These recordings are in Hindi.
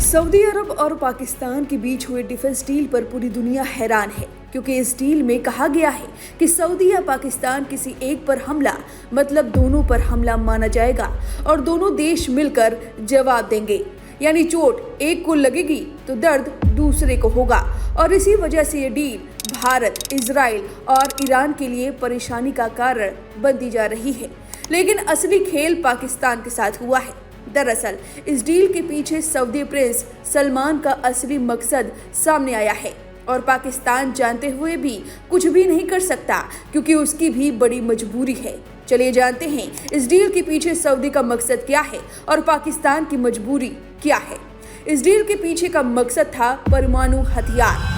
सऊदी अरब और पाकिस्तान के बीच हुए डिफेंस डील पर पूरी दुनिया हैरान है, क्योंकि इस डील में कहा गया है कि सऊदी या पाकिस्तान किसी एक पर हमला मतलब दोनों पर हमला माना जाएगा और दोनों देश मिलकर जवाब देंगे। यानी चोट एक को लगेगी तो दर्द दूसरे को होगा। और इसी वजह से ये डील भारत, इजराइल और ईरान के लिए परेशानी का कारण बनती जा रही है। लेकिन असली खेल पाकिस्तान के साथ हुआ है। दरअसल इस डील के पीछे सऊदी प्रिंस सलमान का असली मकसद सामने आया है और पाकिस्तान जानते हुए भी कुछ भी नहीं कर सकता, क्योंकि उसकी भी बड़ी मजबूरी है। चलिए जानते हैं इस डील के पीछे सऊदी का मकसद क्या है और पाकिस्तान की मजबूरी क्या है। इस डील के पीछे का मकसद था परमाणु हथियार।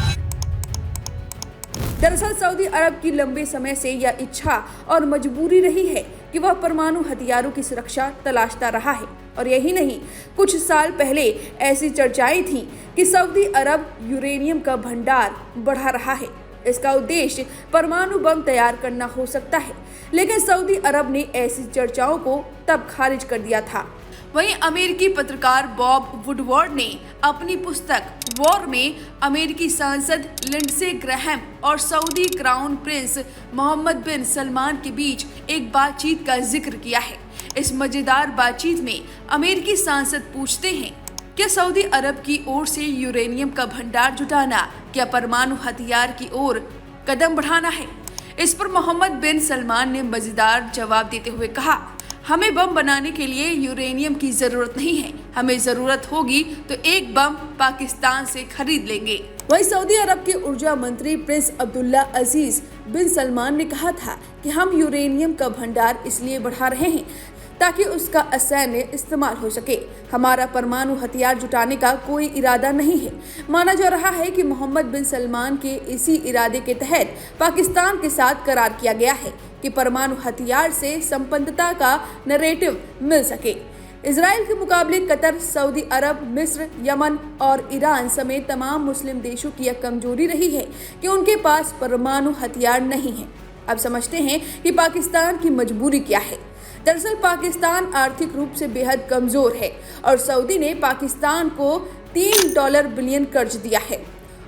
दरअसल सऊदी अरब की लंबे समय से यह इच्छा और मजबूरी रही है कि वह परमाणु हथियारों की सुरक्षा तलाशता रहा है। और यही नहीं, कुछ साल पहले ऐसी चर्चाएं थीं कि सऊदी अरब यूरेनियम का भंडार बढ़ा रहा है। इसका उद्देश्य परमाणु बम तैयार करना हो सकता है, लेकिन सऊदी अरब ने ऐसी चर्चाओं को तब खारिज कर दिया था। वहीं अमेरिकी पत्रकार बॉब वुडवर्ड ने अपनी पुस्तक वॉर में अमेरिकी सांसद लिंडसे ग्रैहम और सऊदी क्राउन प्रिंस मोहम्मद बिन सलमान के बीच एक बातचीत का जिक्र किया है। इस मजेदार बातचीत में अमेरिकी सांसद पूछते हैं, क्या सऊदी अरब की ओर से यूरेनियम का भंडार जुटाना क्या परमाणु हथियार की ओर कदम बढ़ाना है? इस पर मोहम्मद बिन सलमान ने मजेदार जवाब देते हुए कहा, हमें बम बनाने के लिए यूरेनियम की जरूरत नहीं है। हमें जरूरत होगी तो एक बम पाकिस्तान से खरीद लेंगे। वहीं सऊदी अरब के ऊर्जा मंत्री प्रिंस अब्दुल्ला अजीज बिन सलमान ने कहा था कि हम यूरेनियम का भंडार इसलिए बढ़ा रहे हैं ताकि उसका असैन्य इस्तेमाल हो सके। हमारा परमाणु हथियार जुटाने का कोई इरादा नहीं है। माना जा रहा है कि मोहम्मद बिन सलमान के इसी इरादे के तहत पाकिस्तान के साथ करार किया गया है कि परमाणु हथियार से संपन्नता का नैरेटिव मिल सके। इजराइल के मुकाबले कतर, सऊदी अरब, मिस्र, यमन और ईरान समेत तमाम मुस्लिम देशों की यह कमजोरी रही है कि उनके पास परमाणु हथियार नहीं है। अब समझते हैं कि पाकिस्तान की मजबूरी क्या है। दरअसल पाकिस्तान आर्थिक रूप से बेहद कमजोर है और सऊदी ने पाकिस्तान को $3 बिलियन कर्ज दिया है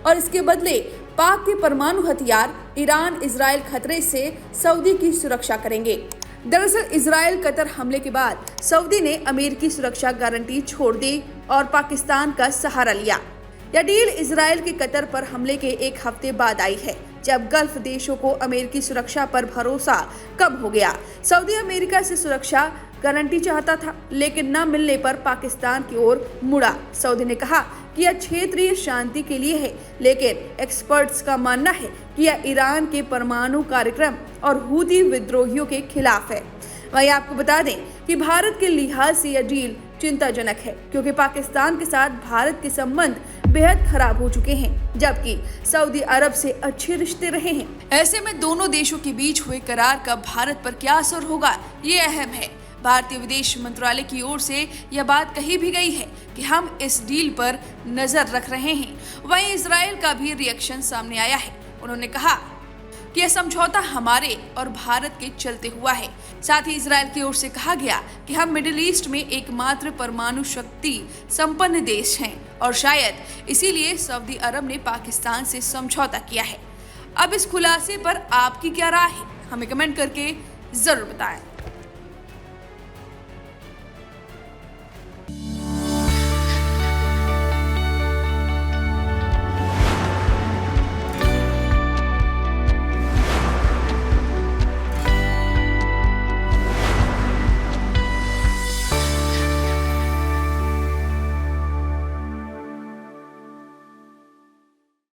और इसके बदले पाक के परमाणु हथियार ईरान, इजराइल खतरे से सऊदी की सुरक्षा करेंगे। दरअसल इजराइल कतर हमले के बाद सऊदी ने अमेरिकी सुरक्षा गारंटी छोड़ दी और पाकिस्तान का सहारा लिया। यह डील इजराइल के कतर पर हमले के एक हफ्ते बाद आई है, जब गल्फ देशों को अमेरिकी सुरक्षा पर भरोसा कम हो गया। सऊदी अमेरिका से सुरक्षा गारंटी चाहता था, लेकिन न मिलने पर पाकिस्तान की ओर मुड़ा। सऊदी ने कहा कि यह क्षेत्रीय शांति के लिए है, लेकिन एक्सपर्ट्स का मानना है कि यह ईरान के परमाणु कार्यक्रम और हूती विद्रोहियों के खिलाफ है। वहीं आपको बता दें कि भारत के लिहाज से यह डील चिंताजनक है, क्योंकि पाकिस्तान के साथ भारत के संबंध बेहद खराब हो चुके हैं, जबकि सऊदी अरब से अच्छे रिश्ते रहे हैं। ऐसे में दोनों देशों के बीच हुए करार का भारत पर क्या असर होगा, ये अहम है। भारतीय विदेश मंत्रालय की ओर से यह बात कही भी गई है कि हम इस डील पर नजर रख रहे हैं। वहीं इजराइल का भी रिएक्शन सामने आया है। उन्होंने कहा कि यह समझौता हमारे और भारत के चलते हुआ है। साथ ही इजराइल की ओर से कहा गया कि हम मिडिल ईस्ट में एकमात्र परमाणु शक्ति संपन्न देश हैं और शायद इसीलिए सऊदी अरब ने पाकिस्तान से समझौता किया है। अब इस खुलासे पर आपकी क्या राय है, हमें कमेंट करके जरूर बताएं।